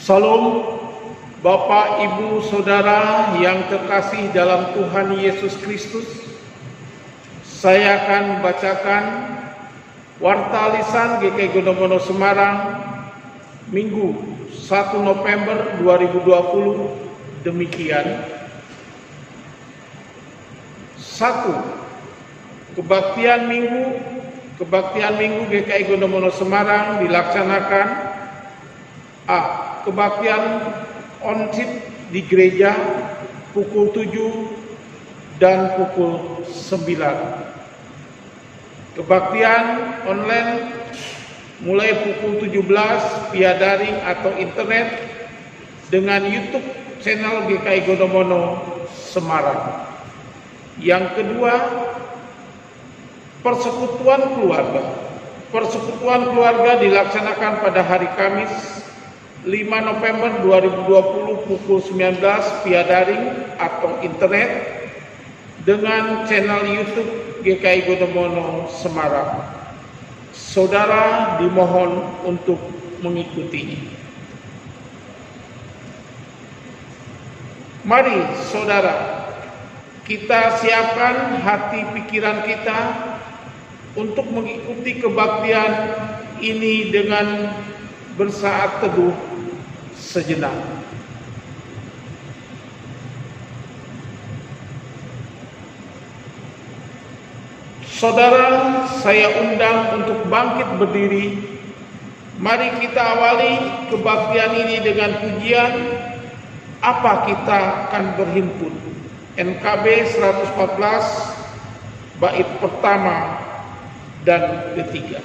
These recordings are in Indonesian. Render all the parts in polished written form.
Salam Bapak, Ibu, Saudara yang terkasih dalam Tuhan Yesus Kristus. Saya akan membacakan Warta Lisan GKI Gondomono Semarang Minggu 1 November 2020 demikian. 1. Kebaktian Minggu GKI Gondomono Semarang dilaksanakan A. Kebaktian onsip di gereja pukul 7 dan pukul 9. Kebaktian online mulai pukul 17 via daring atau internet dengan YouTube channel GKI Gondomono Semarang. Yang kedua, persekutuan keluarga. Persekutuan keluarga dilaksanakan pada hari Kamis 5 November 2020 pukul 19 via daring atau internet dengan channel YouTube GKI Gondomono Semarang. Saudara dimohon untuk mengikutinya. Mari saudara, kita siapkan hati pikiran kita untuk mengikuti kebaktian ini dengan bersaat teduh sejenak. Saudara, saya undang untuk bangkit berdiri. Mari kita awali kebaktian ini dengan pujian Apa Kita Akan Berhimpun, NKB 114 bait pertama dan ketiga.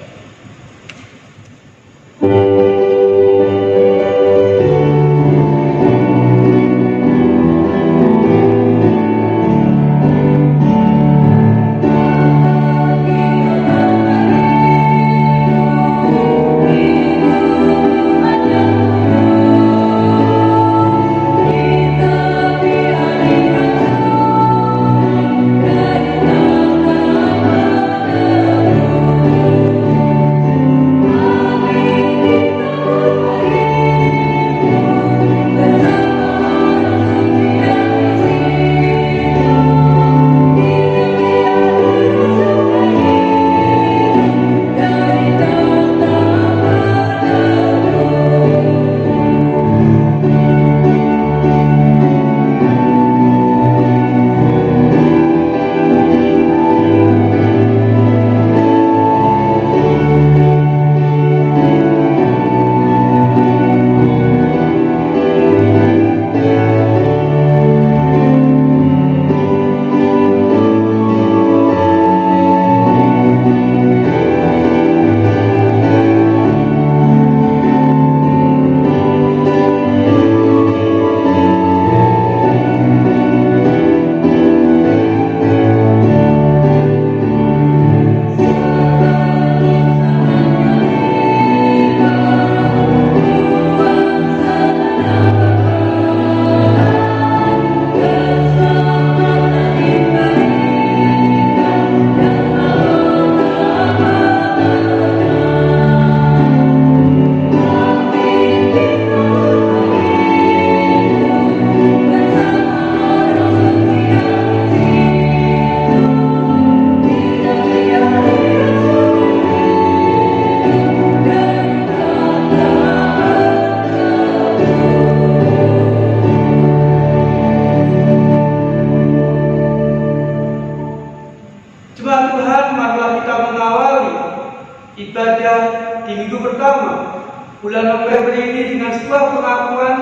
Ibadah di minggu pertama bulan November ini dengan sebuah pengakuan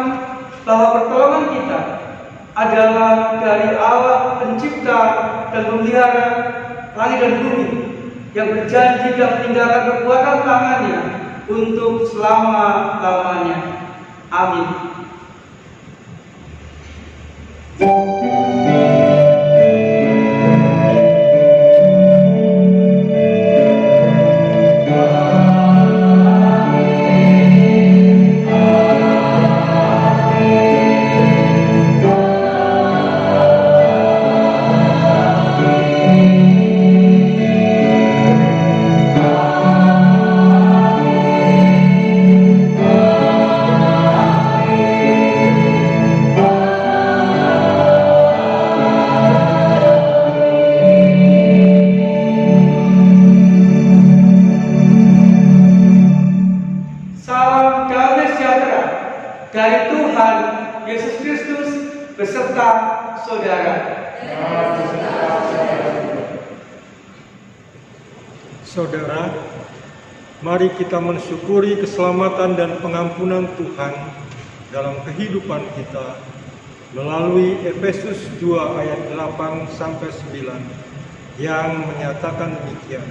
bahwa pertolongan kita adalah dari Allah pencipta dan pemelihara langit dan bumi yang berjanji dan meninggalkan kekuatan tangannya untuk selama-lamanya. Amin. beserta saudara. Saudara, mari kita mensyukuri keselamatan dan pengampunan Tuhan dalam kehidupan kita melalui Efesus 2 ayat 8-9 yang menyatakan demikian.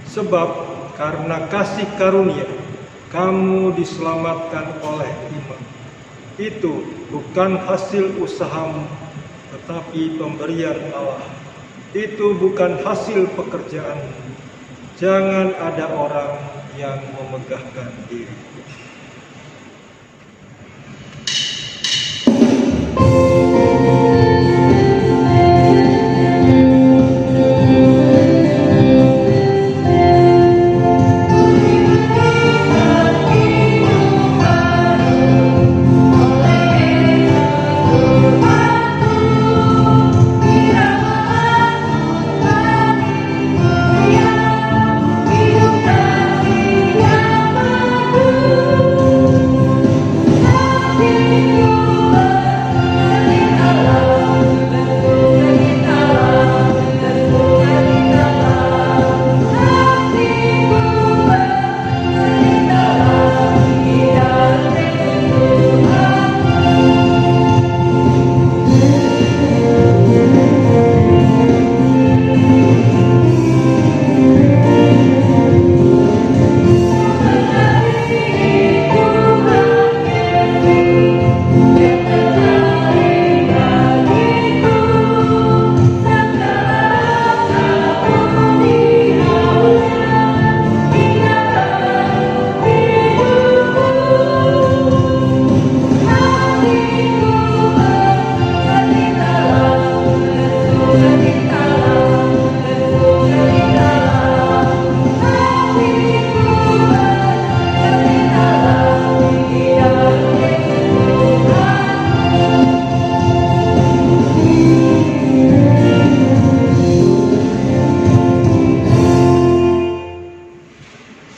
Sebab karena kasih karunia kamu diselamatkan oleh iman. Itu bukan hasil usahamu, tetapi pemberian Allah. Itu bukan hasil pekerjaanmu. Jangan ada orang yang memegahkan diri.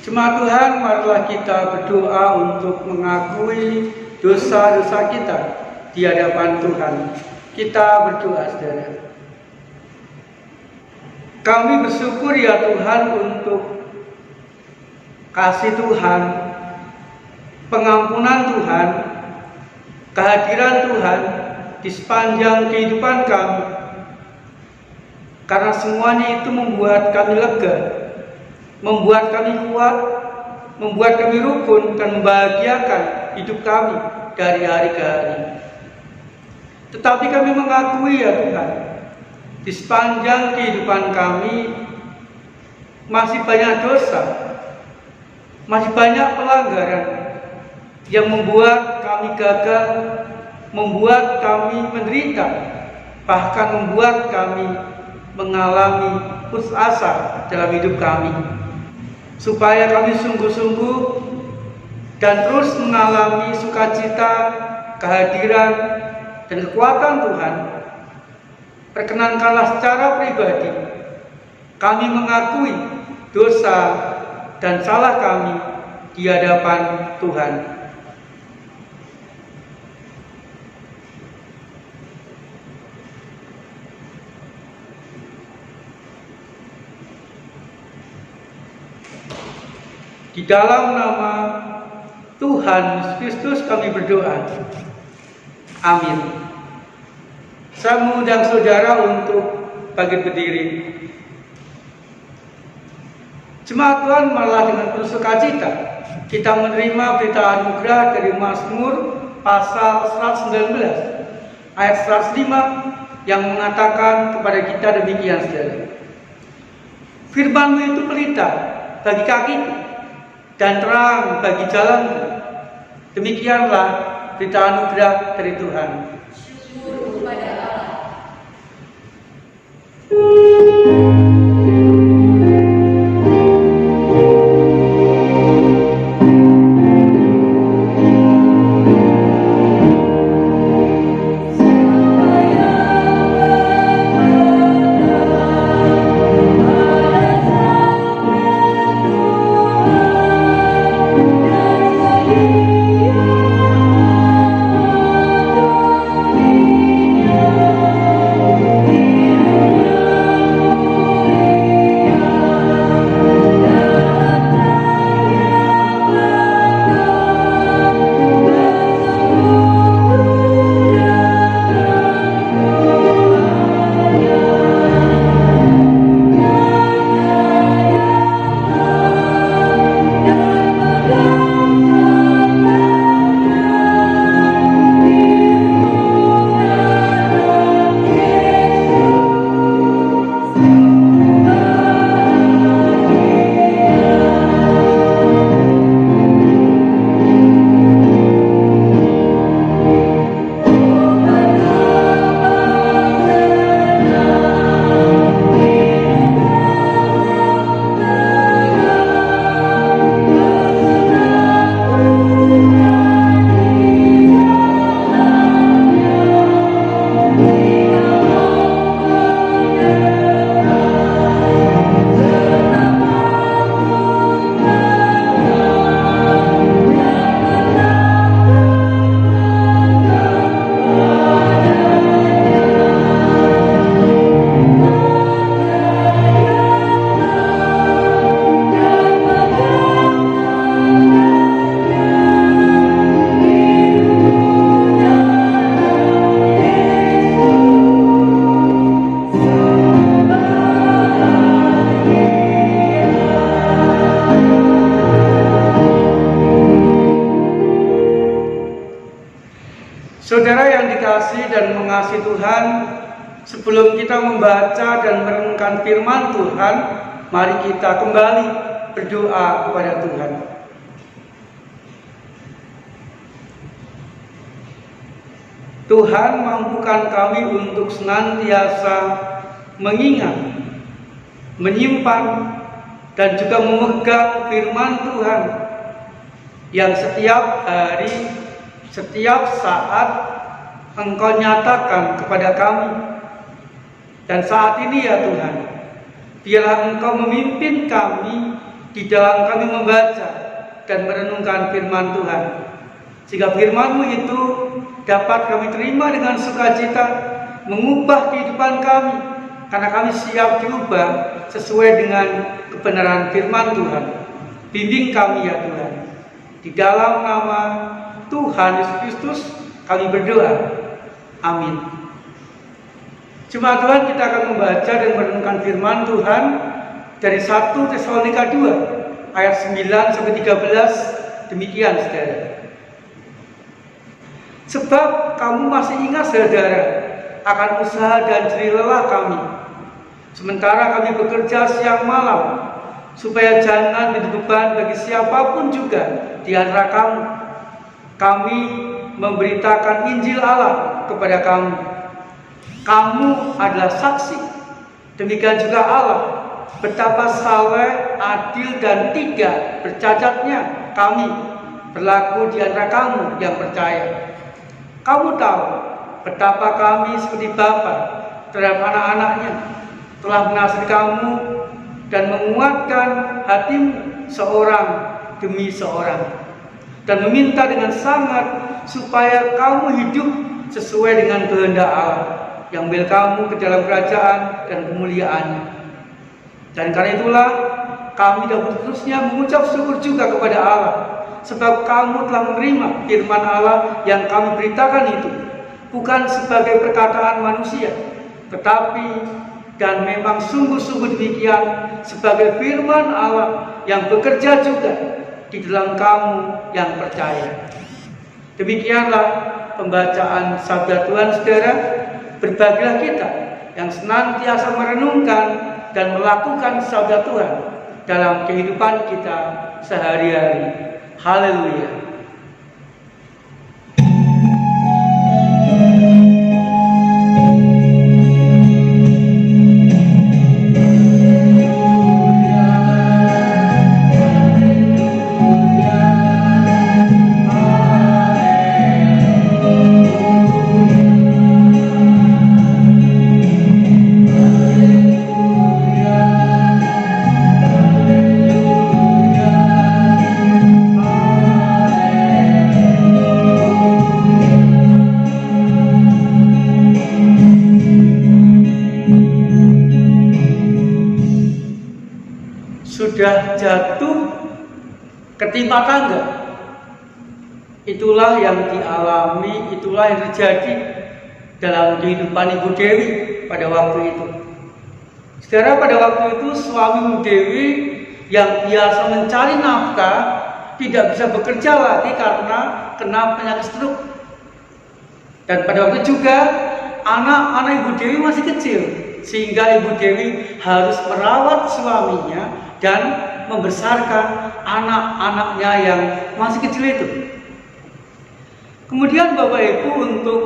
Jemaat Tuhan, marilah kita berdoa untuk mengakui dosa-dosa kita di hadapan Tuhan. Kita berdoa, saudara. Kami bersyukur ya Tuhan untuk kasih Tuhan, pengampunan Tuhan, kehadiran Tuhan di sepanjang kehidupan kami. Karena semuanya itu membuat kami lega, membuat kami kuat, membuat kami rukun dan membahagiakan hidup kami dari hari ke hari. Tetapi kami mengakui ya Tuhan, di sepanjang kehidupan kami masih banyak dosa, masih banyak pelanggaran yang membuat kami gagal, membuat kami menderita, bahkan membuat kami mengalami putus asa dalam hidup kami. Supaya kami sungguh-sungguh dan terus mengalami sukacita, kehadiran, dan kekuatan Tuhan. Perkenankanlah secara pribadi kami mengakui dosa dan salah kami di hadapan Tuhan. Di dalam nama Tuhan Yesus Kristus kami berdoa. Amin. Saya mengundang saudara untuk bangkit berdiri. Jemaat Tuhan, malah dengan penuh sukacita kita menerima berita anugerah dari Mazmur pasal 119 ayat 105 yang mengatakan kepada kita demikian, saudara. Firman-Mu itu pelita bagi kakiku dan terang bagi jalanku. Demikianlah berita anugerah dari Tuhan. Syukur kepada Allah. Thank you. kasih Tuhan, sebelum kita membaca dan merenungkan firman Tuhan, mari kita kembali berdoa kepada Tuhan. Tuhan, mampukan kami untuk senantiasa mengingat, menyimpan, dan juga memegang firman Tuhan yang setiap hari, setiap saat Engkau nyatakan kepada kami. Dan saat ini ya Tuhan, biarlah Engkau memimpin kami di dalam kami membaca dan merenungkan firman Tuhan, sehingga firman-Mu itu dapat kami terima dengan sukacita, mengubah kehidupan kami, karena kami siap diubah sesuai dengan kebenaran firman Tuhan. Bimbing kami ya Tuhan. Di dalam nama Tuhan Yesus Kristus kami berdoa. Amin. Jemaat Tuhan, kita akan membaca dan merenungkan firman Tuhan dari 1 Tesalonika 2 ayat 9 sampai 13. Demikian saudara. Sebab kamu masih ingat saudara akan usaha dan jerih lelah kami, sementara kami bekerja siang malam, supaya jangan menjadi beban bagi siapapun juga di antara kamu. Kami memberitakan Injil Allah kepada kamu. Kamu adalah saksi. Demikian juga Allah, betapa saleh, adil, dan tidak bercacatnya kami berlaku di antara kamu yang percaya. Kamu tahu betapa kami seperti bapa terhadap anak-anaknya, telah mengasihi kamu dan menguatkan hatimu seorang demi seorang, dan meminta dengan sangat supaya kamu hidup sesuai dengan kehendak Allah yang membawa kamu ke dalam kerajaan dan kemuliaan-Nya. Dan karena itulah kami dapat terusnya mengucap syukur juga kepada Allah, sebab kamu telah menerima firman Allah yang kami beritakan itu, bukan sebagai perkataan manusia, tetapi dan memang sungguh-sungguh demikian sebagai firman Allah yang bekerja juga di dalam kamu yang percaya. Demikianlah pembacaan sabda Tuhan saudara. Berbahagialah kita yang senantiasa merenungkan dan melakukan sabda Tuhan dalam kehidupan kita sehari-hari. Haleluya. Sudah jatuh ketimpa tangga, itulah yang dialami, itulah yang terjadi dalam kehidupan Ibu Dewi pada waktu itu. Saudara, pada waktu itu suami Ibu Dewi yang biasa mencari nafkah tidak bisa bekerja lagi karena kena penyakit stroke. Dan pada waktu itu juga anak-anak Ibu Dewi masih kecil, sehingga Ibu Dewi harus merawat suaminya dan membesarkan anak-anaknya yang masih kecil itu. Kemudian Bapak Ibu untuk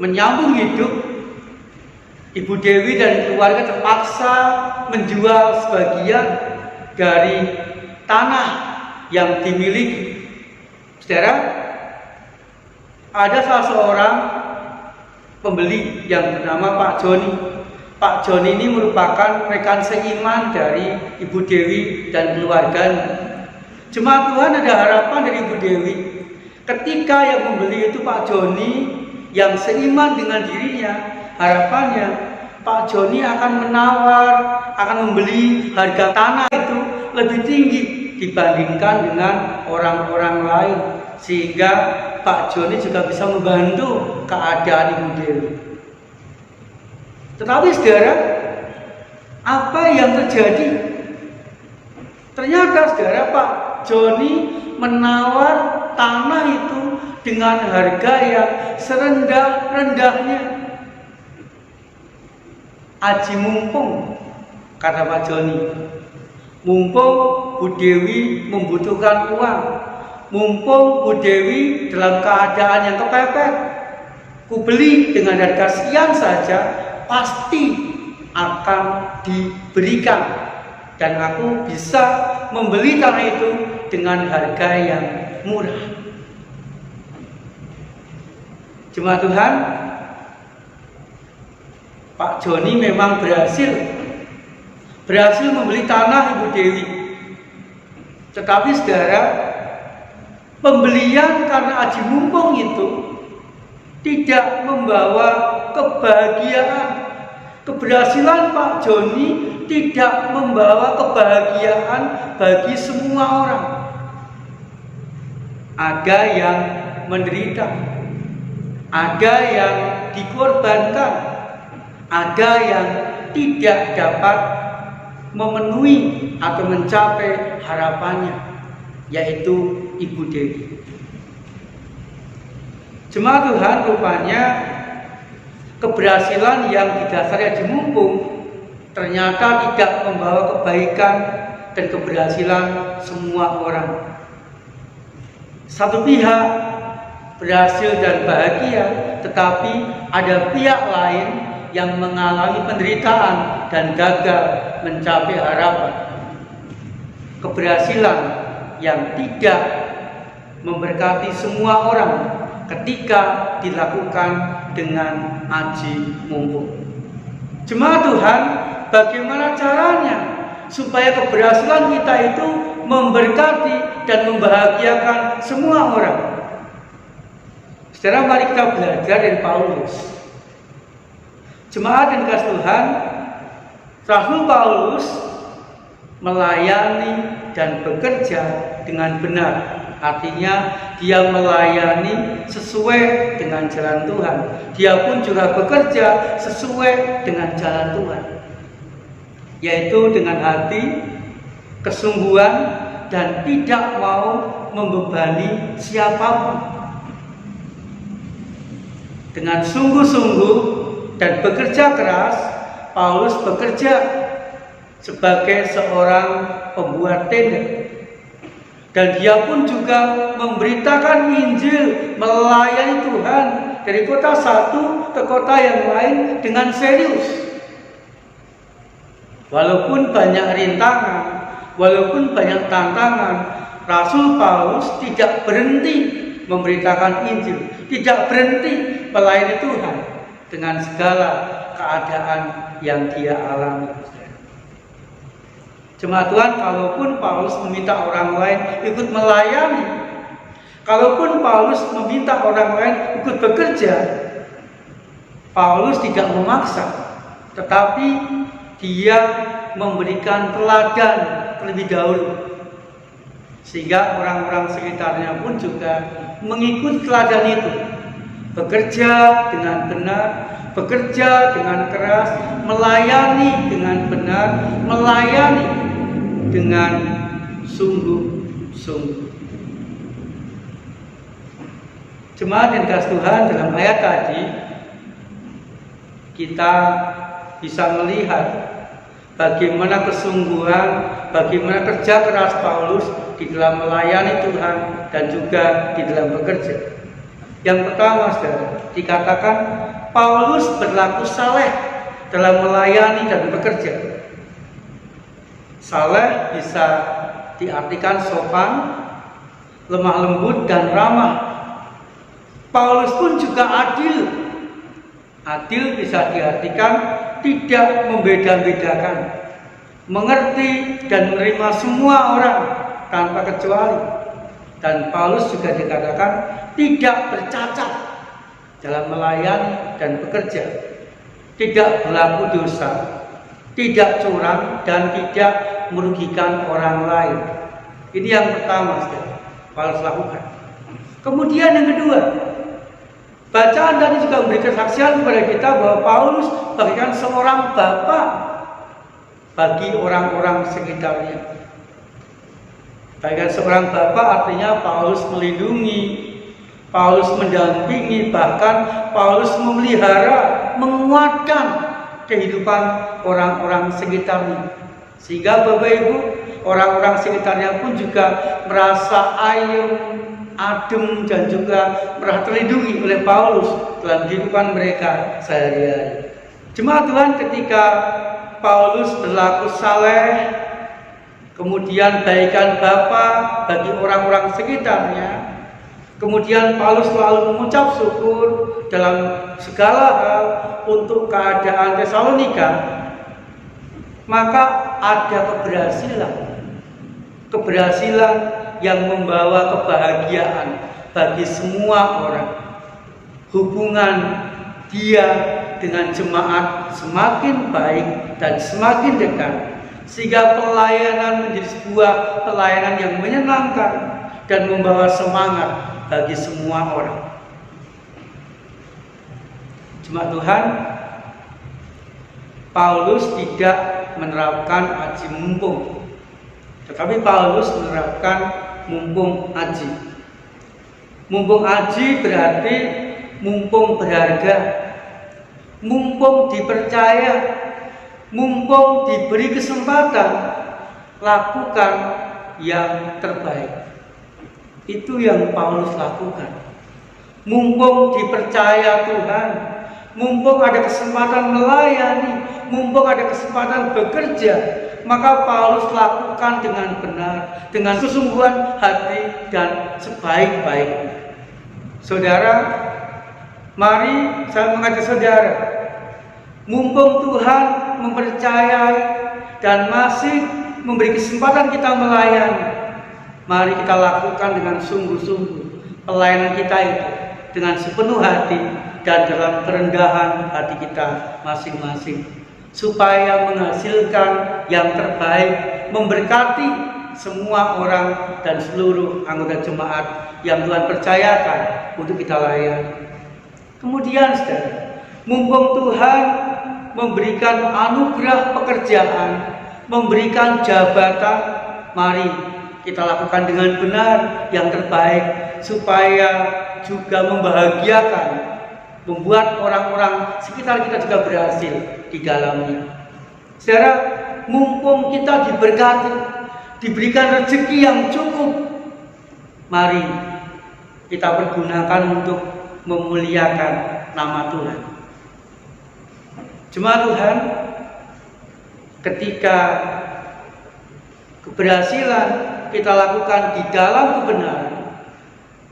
menyambung hidup, Ibu Dewi dan keluarga terpaksa menjual sebagian dari tanah yang dimiliki. Saudara, ada salah seorang pembeli yang bernama Pak Joni. Pak Joni ini merupakan rekan seiman dari Ibu Dewi dan keluarganya. Jemaat Tuhan, ada harapan dari Ibu Dewi. Ketika yang membeli itu Pak Joni yang seiman dengan dirinya, harapannya Pak Joni akan menawar, akan membeli harga tanah itu lebih tinggi dibandingkan dengan orang-orang lain, sehingga Pak Joni juga bisa membantu keadaan Ibu Dewi. Tetapi saudara, apa yang terjadi? Ternyata saudara, Pak Joni menawar tanah itu dengan harga yang serendah-rendahnya. aji mumpung, kata Pak Joni. Mumpung Bu Dewi membutuhkan uang, mumpung Bu Dewi dalam keadaan yang kepepet, ku beli dengan harga sekian saja, pasti akan diberikan, dan aku bisa membeli tanah itu dengan harga yang murah. Jemaat Tuhan, Pak Joni memang berhasil membeli tanah Ibu Dewi. Tetapi saudara, pembelian karena aji mumpung itu tidak membawa kebahagiaan. Keberhasilan Pak Joni tidak membawa kebahagiaan bagi semua orang. Ada yang menderita, ada yang dikorbankan, ada yang tidak dapat memenuhi atau mencapai harapannya, yaitu Ibu Dewi. Jemaat Tuhan, rupanya keberhasilan yang didasari aji mumpung ternyata tidak membawa kebaikan dan keberhasilan semua orang. Satu pihak berhasil dan bahagia, tetapi ada pihak lain yang mengalami penderitaan dan gagal mencapai harapan. Keberhasilan yang tidak memberkati semua orang ketika dilakukan dengan aji mumpung. Jemaat Tuhan, bagaimana caranya supaya keberhasilan kita itu memberkati dan membahagiakan semua orang? Saudara, mari kita belajar dari Paulus. Jemaat yang dikasihi Tuhan, Rasul Paulus melayani dan bekerja dengan benar. Artinya dia melayani sesuai dengan jalan Tuhan. Dia pun juga bekerja sesuai dengan jalan Tuhan, yaitu dengan hati, kesungguhan, dan tidak mau membebani siapapun. Dengan sungguh-sungguh dan bekerja keras, Paulus bekerja sebagai seorang pembuat tenda. Dan dia pun juga memberitakan Injil, melayani Tuhan dari kota satu ke kota yang lain dengan serius. Walaupun banyak rintangan, walaupun banyak tantangan, Rasul Paulus tidak berhenti memberitakan Injil, tidak berhenti melayani Tuhan dengan segala keadaan yang dia alami. Jemaat Tuhan, kalaupun Paulus meminta orang lain ikut melayani, kalaupun Paulus meminta orang lain ikut bekerja, Paulus tidak memaksa, tetapi dia memberikan teladan terlebih dahulu, sehingga orang-orang sekitarnya pun juga mengikuti teladan itu. Bekerja dengan benar, bekerja dengan keras, melayani dengan benar, melayani dengan sungguh-sungguh. Jemaat yang dikasihi Tuhan, dalam ayat tadi kita bisa melihat bagaimana kesungguhan, bagaimana kerja keras Paulus di dalam melayani Tuhan dan juga di dalam bekerja. Yang pertama, saudara, dikatakan Paulus berlaku saleh dalam melayani dan bekerja. Saleh bisa diartikan sopan, lemah lembut, dan ramah. Paulus pun juga adil. Adil bisa diartikan tidak membeda-bedakan, mengerti dan menerima semua orang tanpa kecuali. Dan Paulus juga dikatakan tidak bercacat dalam melayani dan bekerja, tidak berlaku dosa, tidak curang, dan tidak merugikan orang lain. Ini yang pertama Paulus lakukan. Kemudian yang kedua, bacaan tadi juga memberi kesaksian kepada kita bahwa Paulus bagaikan seorang bapak bagi orang-orang sekitarnya. Bagaikan seorang bapak artinya Paulus melindungi, Paulus mendampingi, bahkan Paulus memelihara, menguatkan kehidupan orang-orang sekitarnya. Sehingga Bapak Ibu, orang-orang sekitarnya pun juga merasa ayem, adem, dan juga merasa terlindungi oleh Paulus dalam kehidupan mereka sehari-hari. Jemaat Tuhan, ketika Paulus berlaku saleh, kemudian baikan Bapa bagi orang-orang sekitarnya, kemudian Paulus selalu mengucap syukur dalam segala hal untuk keadaan Tesalonika, maka ada keberhasilan yang membawa kebahagiaan bagi semua orang. Hubungan dia dengan jemaat semakin baik dan semakin dekat, sehingga pelayanan menjadi sebuah pelayanan yang menyenangkan dan membawa semangat bagi semua orang. Jemaat Tuhan, Paulus tidak menerapkan aji mumpung, tetapi Paulus menerapkan mumpung aji. Mumpung aji berarti mumpung berharga, mumpung dipercaya, mumpung diberi kesempatan, lakukan yang terbaik. Itu yang Paulus lakukan. Mumpung dipercaya Tuhan, mumpung ada kesempatan melayani, mumpung ada kesempatan bekerja, maka Paulus lakukan dengan benar, dengan kesungguhan hati dan sebaik-baiknya. Saudara, mari saya mengajak saudara, mumpung Tuhan mempercayai dan masih memberi kesempatan kita melayani, mari kita lakukan dengan sungguh-sungguh pelayanan kita itu dengan sepenuh hati dan dalam kerendahan hati kita masing-masing, supaya menghasilkan yang terbaik, memberkati semua orang dan seluruh anggota jemaat yang Tuhan percayakan untuk kita layani. Kemudian saudara, mumpung Tuhan memberikan anugerah pekerjaan, memberikan jabatan, mari kita lakukan dengan benar yang terbaik, supaya juga membahagiakan, membuat orang-orang sekitar kita juga berhasil di dalamnya. Saudara, mumpung kita diberkati, diberikan rezeki yang cukup, mari kita pergunakan untuk memuliakan nama Tuhan. Jemaat Tuhan, ketika keberhasilan kita lakukan di dalam kebenaran,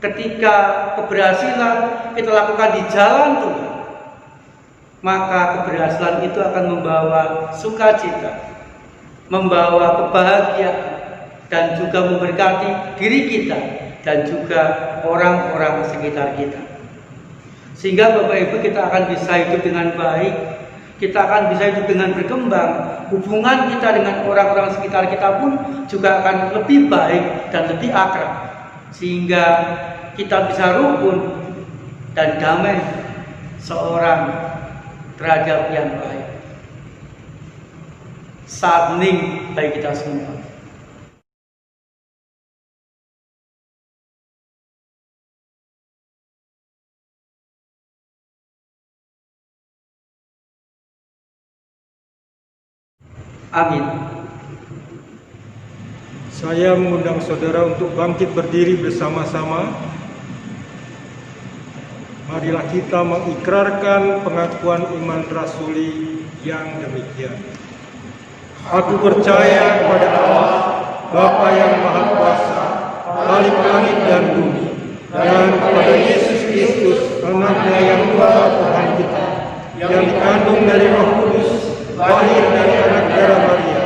ketika keberhasilan kita lakukan di jalan Tuhan, maka keberhasilan itu akan membawa sukacita, membawa kebahagiaan, dan juga memberkati diri kita dan juga orang-orang sekitar kita. Sehingga Bapak Ibu, kita akan bisa hidup dengan baik, kita akan bisa hidup dengan berkembang, hubungan kita dengan orang-orang sekitar kita pun juga akan lebih baik dan lebih akrab, sehingga kita bisa rukun dan damai seorang terhadap yang lain. Saat hening bagi kita semua. Amin. Saya mengundang saudara untuk bangkit berdiri bersama-sama. Marilah kita mengikrarkan pengakuan iman rasuli yang demikian. Aku percaya kepada Allah, Bapa yang Maha Kuasa, Khalik langit dan bumi, dan kepada Yesus Kristus, Anaknya yang Tuhan Tuhan kita, yang dikandung dari Roh Kudus, lahir dari anak darah Maria,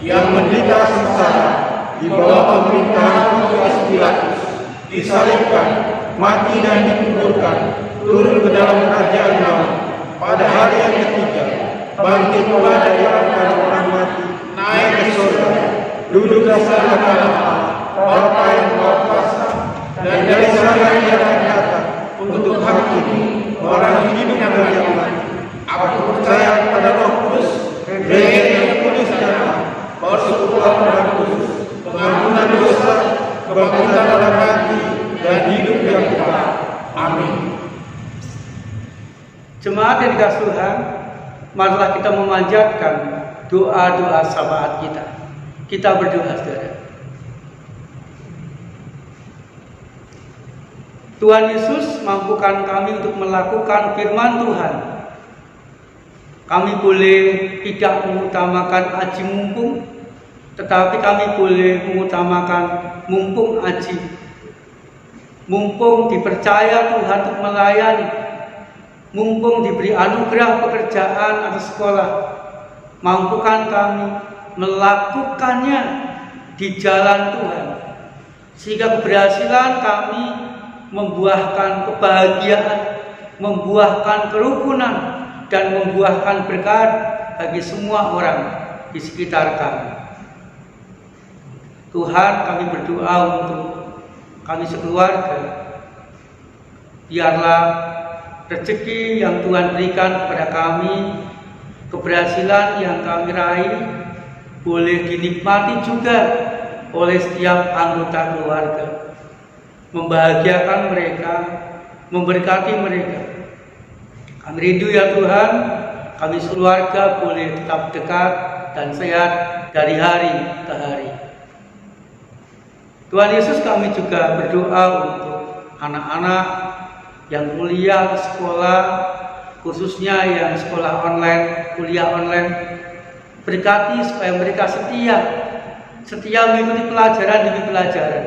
yang menderita sengsara di bawah pemerintahan Pontius Pilatus, disalibkan, mati dan dikuburkan, turun ke dalam kerajaan maut, pada hari yang ketiga bangkit pula dari antara orang mati, naik ke surga, duduk di sebelah kanan Allah, Bapa yang Maha Kuasa, dan dari sana Ia akan datang untuk menghakimi orang hidup dan yang mati. Aku percaya kepada Roh Kudus, gereja yang kudus dan am, persekutuan orang kudus, pengampunan dosa, kebangkitan orang mati, dan hidup yang kekal. Amin. Jemaat yang dikasihi Tuhan, marilah kita memanjatkan doa-doa syafaat kita. Kita berdoa, saudara. Tuhan Yesus, mampukan kami untuk melakukan firman Tuhan. Kami boleh tidak mengutamakan aji mumpung, tetapi kami boleh mengutamakan mumpung aji. Mumpung dipercaya Tuhan untuk melayani, mumpung diberi anugerah pekerjaan atau sekolah, mampukan kami melakukannya di jalan Tuhan, sehingga keberhasilan kami membuahkan kebahagiaan, membuahkan kerukunan, dan membuahkan berkat bagi semua orang di sekitar kami. Tuhan, kami berdoa untuk kami sekeluarga. Biarlah rezeki yang Tuhan berikan kepada kami, keberhasilan yang kami raih, boleh dinikmati juga oleh setiap anggota keluarga, membahagiakan mereka, memberkati mereka. Kami rindu ya Tuhan, kami sekeluarga boleh tetap dekat dan sehat dari hari ke hari. Tuhan Yesus, kami juga berdoa untuk anak-anak yang kuliah sekolah, khususnya yang sekolah online, kuliah online. Berkati supaya mereka setia mengikuti pelajaran demi pelajaran.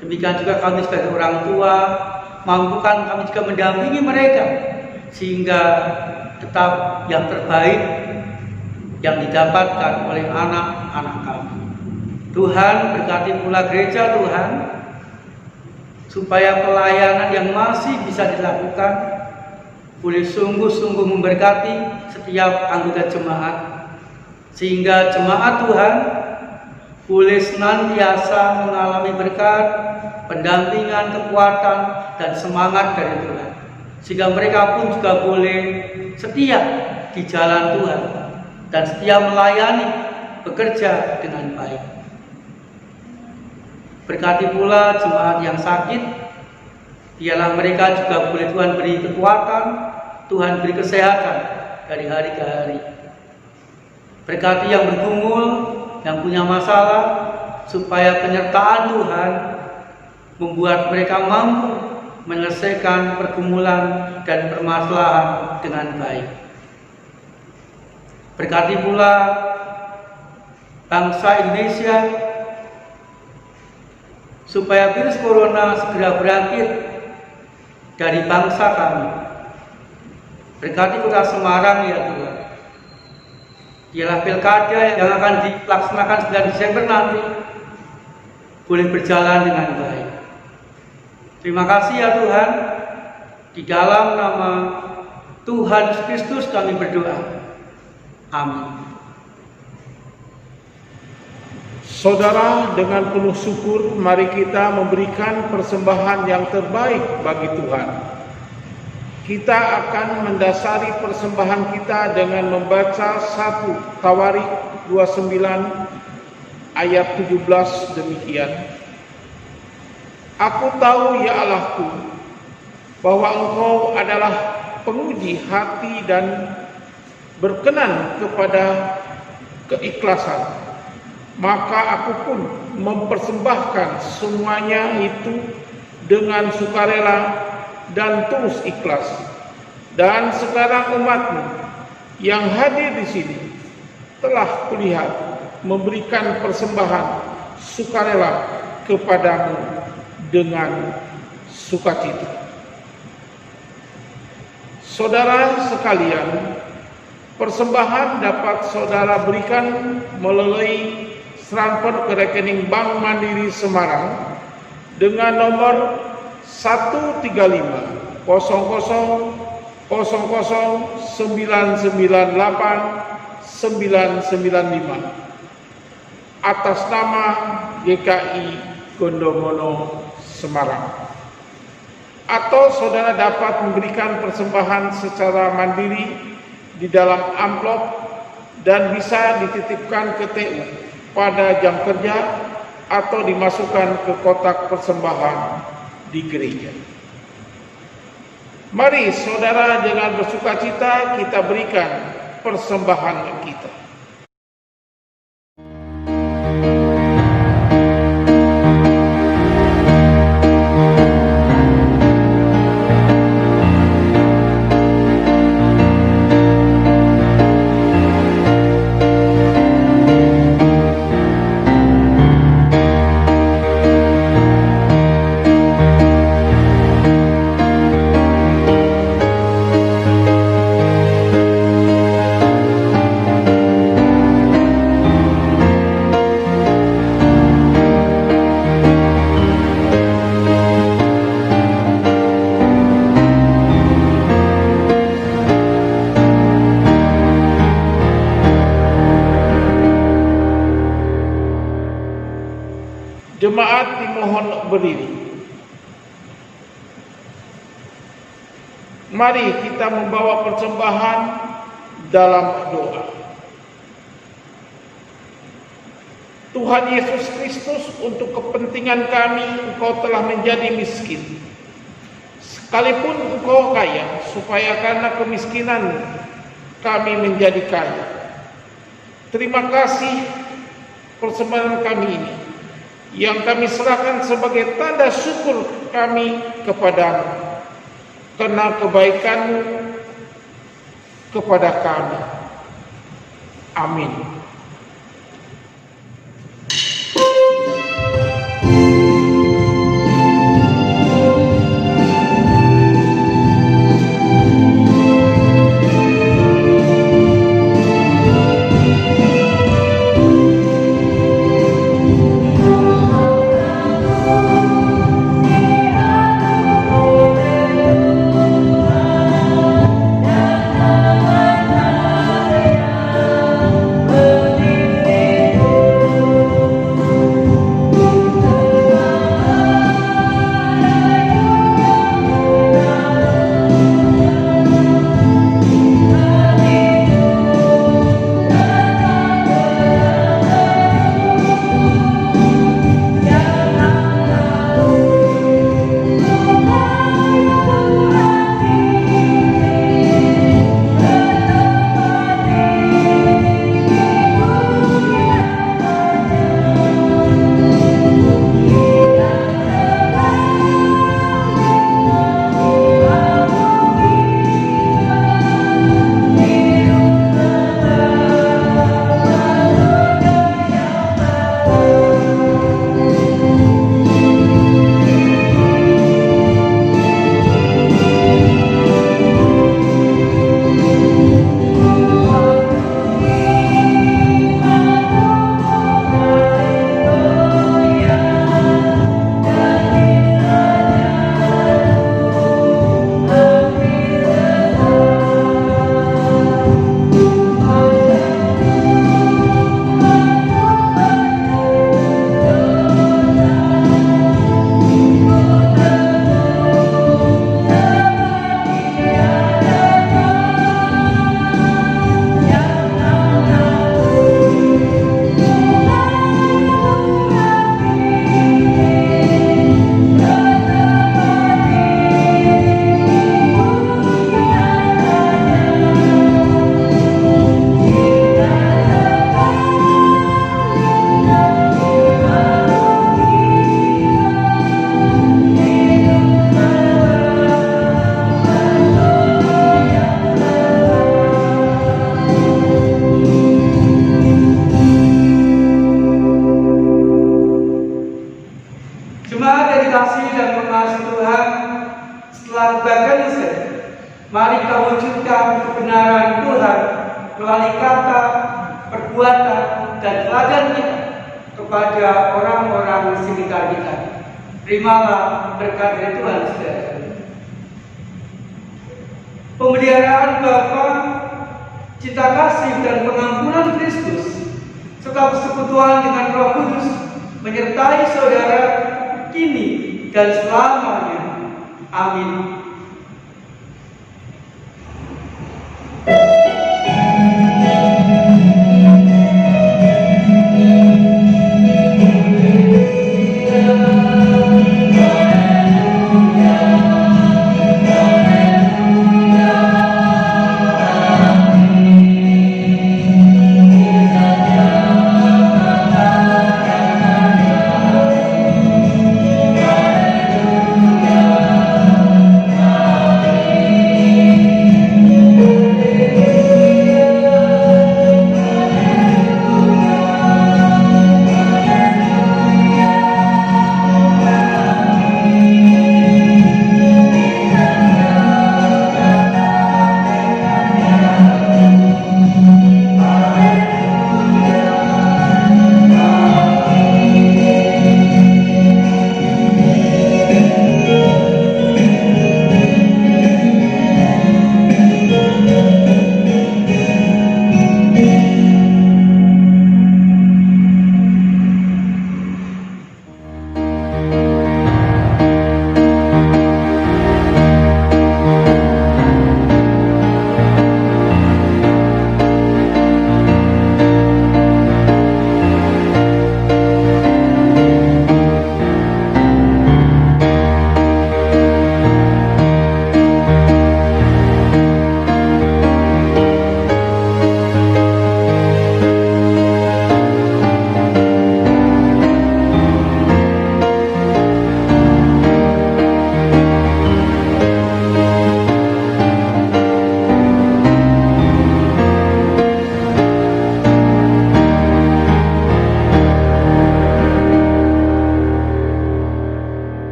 Demikian juga kami sebagai orang tua, mampukan kami juga mendampingi mereka, sehingga tetap yang terbaik yang didapatkan oleh anak-anak kami. Tuhan, berkati pula gereja Tuhan, supaya pelayanan yang masih bisa dilakukan boleh sungguh-sungguh memberkati setiap anggota jemaat, sehingga jemaat Tuhan boleh senantiasa mengalami berkat, pendampingan, kekuatan, dan semangat dari Tuhan, sehingga mereka pun juga boleh setia di jalan Tuhan dan setia melayani, bekerja dengan baik. Berkati pula jemaat yang sakit, biarlah mereka juga boleh Tuhan beri kekuatan, Tuhan beri kesehatan dari hari ke hari. Berkati yang bergumul, yang punya masalah, supaya penyertaan Tuhan membuat mereka mampu menyelesaikan pergumulan dan permasalahan dengan baik. Berkati pula bangsa Indonesia, supaya virus corona segera berakhir dari bangsa kami. Berkati kota Semarang ya Tuhan. Biarlah pilkada yang akan dilaksanakan 9 Desember nanti boleh berjalan dengan baik. Terima kasih ya Tuhan. Di dalam nama Tuhan Yesus Kristus kami berdoa. Amin. Saudara, dengan penuh syukur mari kita memberikan persembahan yang terbaik bagi Tuhan. Kita akan mendasari persembahan kita dengan membaca 1 Tawarik 29 ayat 17 demikian. Aku tahu ya Allahku, bahwa Engkau adalah penguji hati dan berkenan kepada keikhlasan. Maka aku pun mempersembahkan semuanya itu dengan sukarela dan tulus ikhlas. Dan sekarang umatmu yang hadir di sini telah kulihat memberikan persembahan sukarela kepadamu dengan sukacita. Saudara sekalian, persembahan dapat saudara berikan melalui transfer ke rekening Bank Mandiri Semarang dengan nomor 135 00 00 998 995 atas nama GKI Gondomono Semarang. Atau saudara dapat memberikan persembahan secara mandiri di dalam amplop dan bisa dititipkan ke TU pada jam kerja atau dimasukkan ke kotak persembahan di gereja. Mari saudara dengan bersukacita kita berikan persembahan kita. Jemaat dimohon berdiri. Mari kita membawa persembahan dalam doa. Tuhan Yesus Kristus, untuk kepentingan kami Engkau telah menjadi miskin. Sekalipun Engkau kaya, supaya karena kemiskinan kami menjadi kaya. Terima kasih persembahan kami ini, yang kami serahkan sebagai tanda syukur kami kepadamu karena kebaikan-Mu kepada kami. Amin. Mari kita wujudkan kebenaran Tuhan melalui kata, perbuatan, dan teladan kita kepada orang-orang di sekitar kita. Terimalah berkat dari Tuhan, saudara. Pemeliharaan Bapa, cinta kasih dan pengampunan Kristus, serta persekutuan dengan Roh Kudus menyertai saudara kini dan selamanya. Amin.